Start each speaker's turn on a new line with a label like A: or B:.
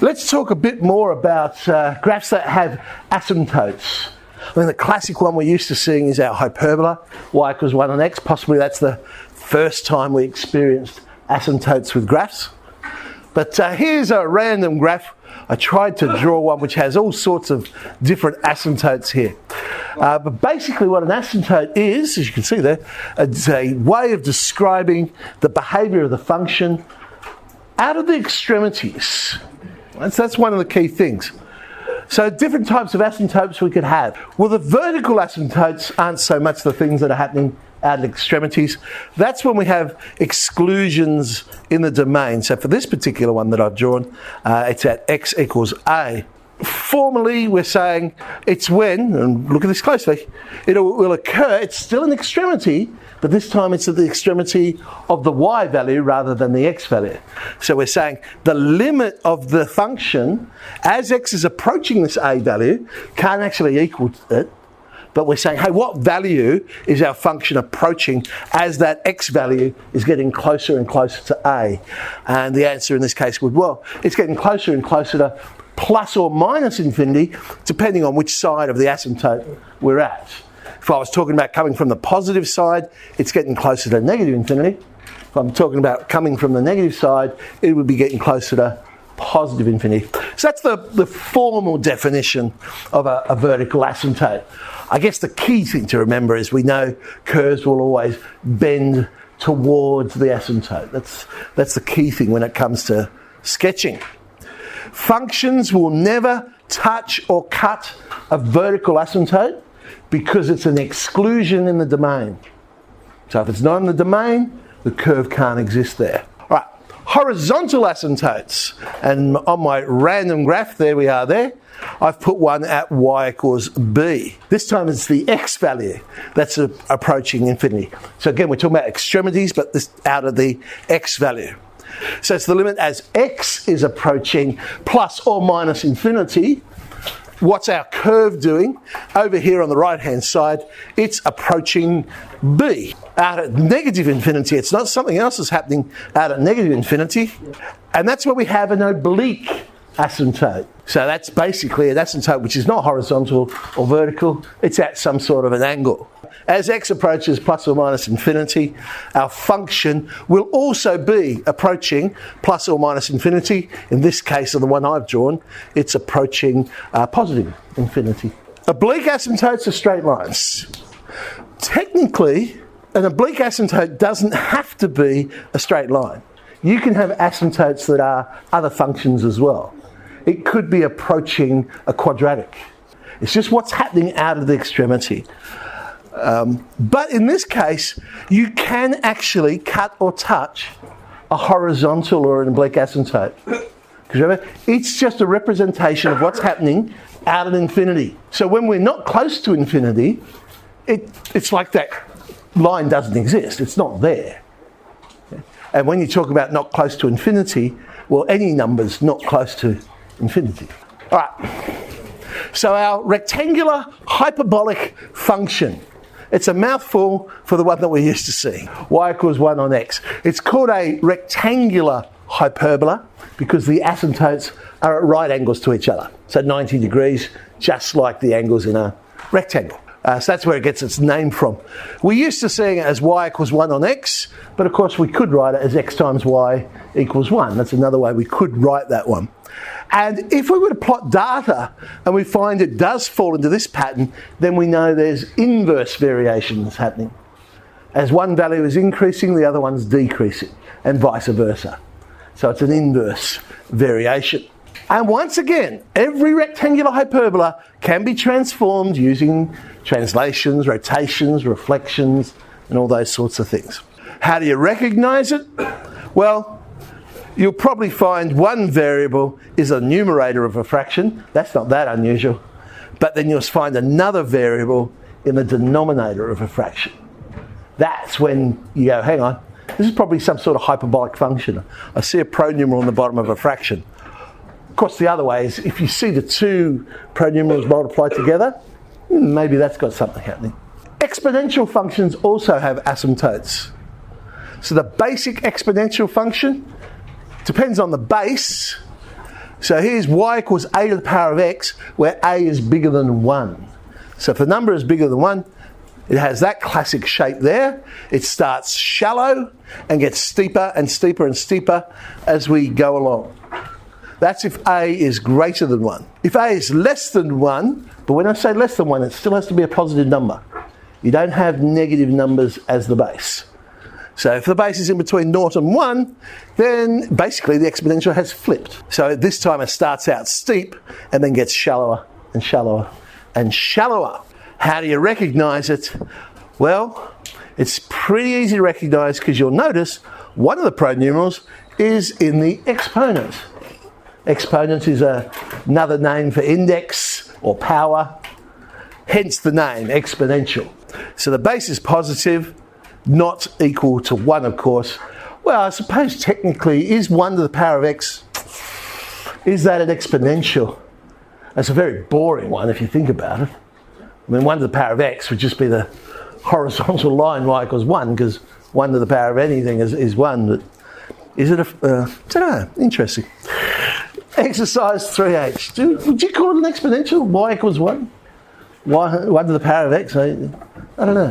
A: Let's talk a bit more about graphs that have asymptotes. I mean, the classic one we're used to seeing is our hyperbola, y equals 1 on x. Possibly that's the first time we experienced asymptotes with graphs. But here's a random graph. I tried to draw one which has all sorts of different asymptotes here. But basically what an asymptote is, as you can see there, it's a way of describing the behaviour of the function out of the extremities. That's one of the key things. So different types of asymptotes we could have. Well, the vertical asymptotes aren't so much the things that are happening out of the extremities. That's when we have exclusions in the domain. So for this particular one that I've drawn, it's at x equals a. Formally, we're saying it's when, and look at this closely, it will occur, it's still an extremity, but this time it's at the extremity of the y value rather than the x value. So we're saying the limit of the function, as x is approaching this a value, can't actually equal it, but we're saying, hey, what value is our function approaching as that x value is getting closer and closer to a? And the answer in this case would, well, it's getting closer and closer to plus or minus infinity, depending on which side of the asymptote we're at. If I was talking about coming from the positive side, it's getting closer to negative infinity. If I'm talking about coming from the negative side, it would be getting closer to positive infinity. So that's the formal definition of a vertical asymptote. I guess the key thing to remember is we know curves will always bend towards the asymptote. That's the key thing when it comes to sketching. Functions will never touch or cut a vertical asymptote because it's an exclusion in the domain. So if it's not in the domain, the curve can't exist there. All right, horizontal asymptotes. And on my random graph, there we are there, I've put one at y equals b. This time it's the x value that's approaching infinity. So again, we're talking about extremities, but this out of the x value. So it's the limit as x is approaching plus or minus infinity. What's our curve doing? Over here on the right hand side, it's approaching b. Out at negative infinity, it's not something else is happening out at negative infinity. And that's where we have an oblique asymptote. So that's basically an asymptote which is not horizontal or vertical, it's at some sort of an angle. As x approaches plus or minus infinity, our function will also be approaching plus or minus infinity. In this case, of the one I've drawn, it's approaching positive infinity. Oblique asymptotes are straight lines. Technically, an oblique asymptote doesn't have to be a straight line. You can have asymptotes that are other functions as well. It could be approaching a quadratic. It's just what's happening out of the extremity. But in this case, you can actually cut or touch a horizontal or an oblique asymptote. Because remember, it's just a representation of what's happening out at infinity. So when we're not close to infinity, it's like that line doesn't exist. It's not there. And when you talk about not close to infinity, well, any number's not close to infinity. All right. So our rectangular hyperbolic function. It's a mouthful for the one that we're used to seeing. Y equals 1 on x. It's called a rectangular hyperbola because the asymptotes are at right angles to each other. So 90 degrees, just like the angles in a rectangle. So that's where it gets its name from. We're used to seeing it as y equals 1 on x, but of course we could write it as x times y equals 1. That's another way we could write that one. And if we were to plot data and we find it does fall into this pattern, then we know there's inverse variations happening. As one value is increasing, the other one's decreasing, and vice versa. So it's an inverse variation. And once again, every rectangular hyperbola can be transformed using translations, rotations, reflections, and all those sorts of things. How do you recognise it? Well, you'll probably find one variable is a numerator of a fraction. That's not that unusual. But then you'll find another variable in the denominator of a fraction. That's when you go, hang on, this is probably some sort of hyperbolic function. I see a pronumeral on the bottom of a fraction. Of course, the other way is if you see the two pronumerals multiplied together, maybe that's got something happening. Exponential functions also have asymptotes. So the basic exponential function depends on the base, So here's y equals a to the power of x, where a is bigger than 1. So if the number is bigger than 1, it has that classic shape there. It starts shallow and gets steeper and steeper and steeper as we go along. That's if a is greater than 1. If a is less than 1, but when I say less than 1, it still has to be a positive number. You don't have negative numbers as the base. So if the base is in between 0 and 1, then basically the exponential has flipped. So this time it starts out steep and then gets shallower and shallower and shallower. How do you recognise it? Well, it's pretty easy to recognise because you'll notice one of the pronumerals is in the exponent. Exponent is another name for index or power, hence the name, exponential. So the base is positive, not equal to 1, of course. Well, I suppose technically, is 1 to the power of x, is that an exponential? That's a very boring one if you think about it. I mean, 1 to the power of x would just be the horizontal line y equals 1, because 1 to the power of anything is 1. But is it I don't know, interesting. Exercise 3H. Would you call it an exponential? Y equals 1? 1 to the power of x? I don't know.